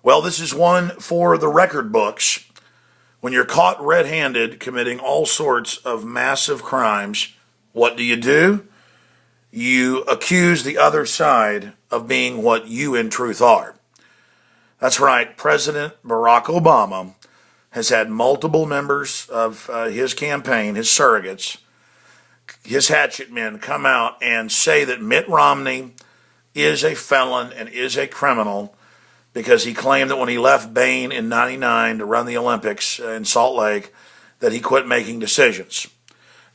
Well, this is one for the record books. When you're caught red-handed committing all sorts of massive crimes, what do? You accuse the other side of being what you in truth are. That's right, President Barack Obama has had multiple members of his campaign, his surrogates, his hatchet men, come out and say that Mitt Romney is a felon and is a criminal because he claimed that when he left Bain in '99 to run the Olympics in Salt Lake, that he quit making decisions.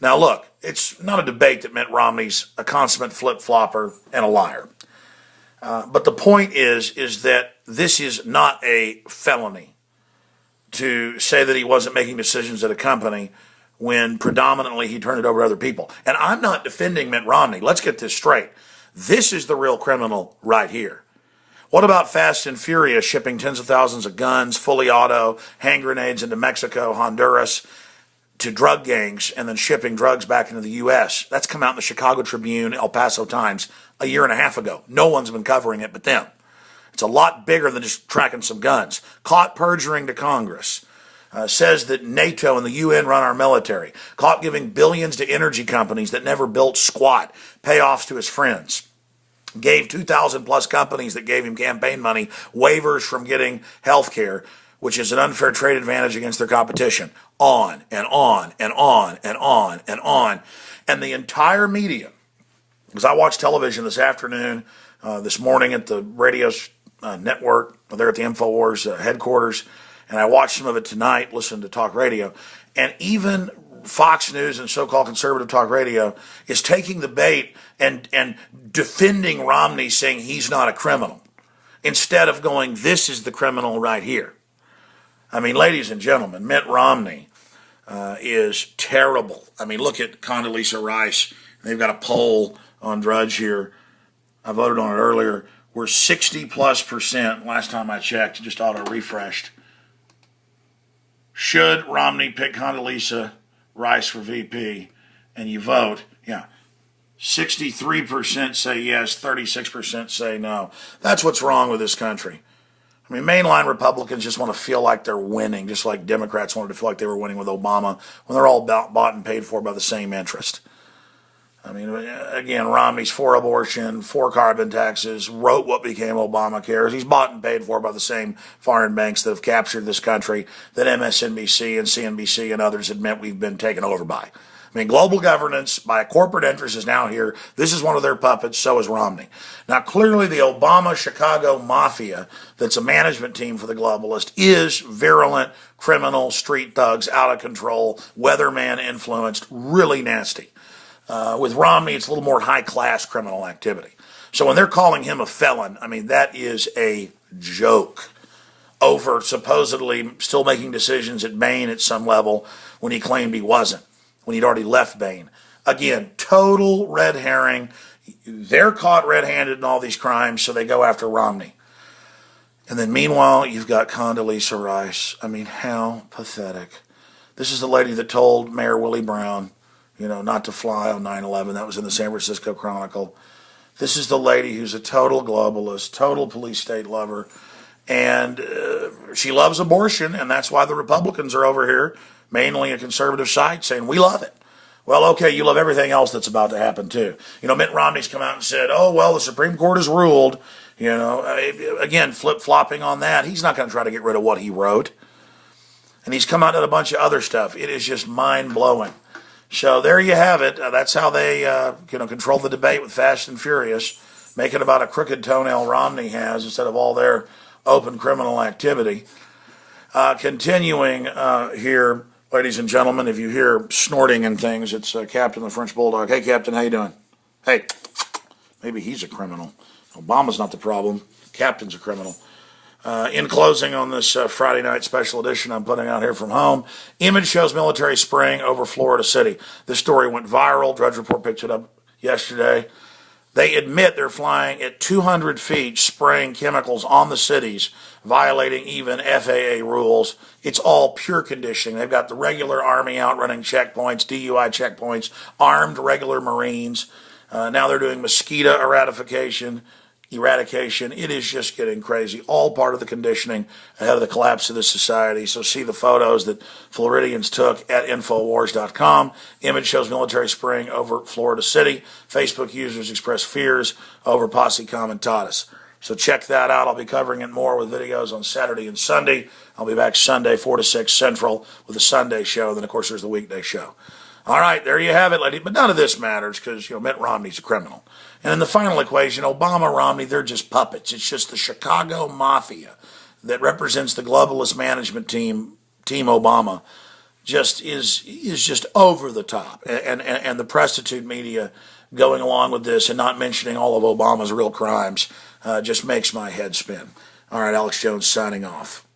Now look, it's not a debate that Mitt Romney's a consummate flip-flopper and a liar. But the point is that this is not a felony to say that he wasn't making decisions at a company when predominantly he turned it over to other people. And I'm not defending Mitt Romney. Let's get this straight. This is the real criminal right here. What about Fast and Furious shipping tens of thousands of guns, fully auto, hand grenades into Mexico, Honduras, to drug gangs, and then shipping drugs back into the U.S.? That's come out in the Chicago Tribune, El Paso Times a year and a half ago. No one's been covering it but them. It's a lot bigger than just tracking some guns. Caught perjuring to Congress. Says that NATO and the UN run our military. Caught giving billions to energy companies that never built squat. Payoffs to his friends. Gave 2,000 plus companies that gave him campaign money waivers from getting health care, which is an unfair trade advantage against their competition. On and on and on and on and on. And the entire media, because I watched television this afternoon, this morning at the radio network, there at the InfoWars headquarters, and I watched some of it tonight, listened to talk radio, and even Fox News and so-called conservative talk radio is taking the bait and defending Romney, saying he's not a criminal, instead of going, this is the criminal right here. I mean, ladies and gentlemen, Mitt Romney is terrible. I mean, look at Condoleezza Rice. They've got a poll on Drudge here. I voted on it earlier. We're 60+%, last time I checked, just auto-refreshed. Should Romney pick Condoleezza Rice for VP? And you vote, 63% say yes, 36% say no. That's what's wrong with this country. I mean, mainline Republicans just want to feel like they're winning, just like Democrats wanted to feel like they were winning with Obama, when they're all bought and paid for by the same interest. I mean, again, Romney's for abortion, for carbon taxes, wrote what became Obamacare. He's bought and paid for by the same foreign banks that have captured this country that MSNBC and CNBC and others admit we've been taken over by. I mean, global governance by a corporate interest is now here. This is one of their puppets. So is Romney. Now, clearly the Obama Chicago mafia, that's a management team for the globalist, is virulent, criminal, street thugs, out of control, weatherman influenced, really nasty. With Romney, it's a little more high-class criminal activity. So when they're calling him a felon, I mean, that is a joke over supposedly still making decisions at Bain at some level when he claimed he wasn't, when he'd already left Bain. Again, total red herring. They're caught red-handed in all these crimes, so they go after Romney. And then meanwhile, you've got Condoleezza Rice. I mean, how pathetic. This is the lady that told Mayor Willie Brown, not to fly on 9/11. That was in the San Francisco Chronicle. This is the lady who's a total globalist, total police state lover, and she loves abortion, and that's why the Republicans are over here, mainly a conservative side, saying, we love it. Well, okay, you love everything else that's about to happen, too. Mitt Romney's come out and said, oh, well, the Supreme Court has ruled, again, flip-flopping on that. He's not going to try to get rid of what he wrote. And he's come out with a bunch of other stuff. It is just mind-blowing. So there you have it. That's how they control the debate with Fast and Furious, make it about a crooked toenail Romney has instead of all their open criminal activity. Continuing here, ladies and gentlemen, if you hear snorting and things, it's Captain the French Bulldog. Hey, Captain, how you doing? Hey, maybe he's a criminal. Obama's not the problem. Captain's a criminal. In closing on this Friday night special edition I'm putting out here from home, image shows military spraying over Florida City. This story went viral. Drudge Report picked it up yesterday. They admit they're flying at 200 feet, spraying chemicals on the cities, violating even FAA rules. It's all pure conditioning. They've got the regular Army out running checkpoints, DUI checkpoints, armed regular Marines. Now they're doing mosquito eradication. eradication. It is just getting crazy. All part of the conditioning ahead of the collapse of this society. So see the photos that Floridians took at Infowars.com. Image shows military spring over Florida City. Facebook users express fears over Posse Comitatus. So check that out. I'll be covering it more with videos on Saturday and Sunday. I'll be back Sunday, 4 to 6 Central with the Sunday show. Then, of course, there's the weekday show. All right, there you have it, lady. But none of this matters because, Mitt Romney's a criminal. And in the final equation, Obama, Romney, they're just puppets. It's just the Chicago mafia that represents the globalist management team, Team Obama, just is just over the top. And the prostitute media going along with this and not mentioning all of Obama's real crimes just makes my head spin. All right, Alex Jones signing off.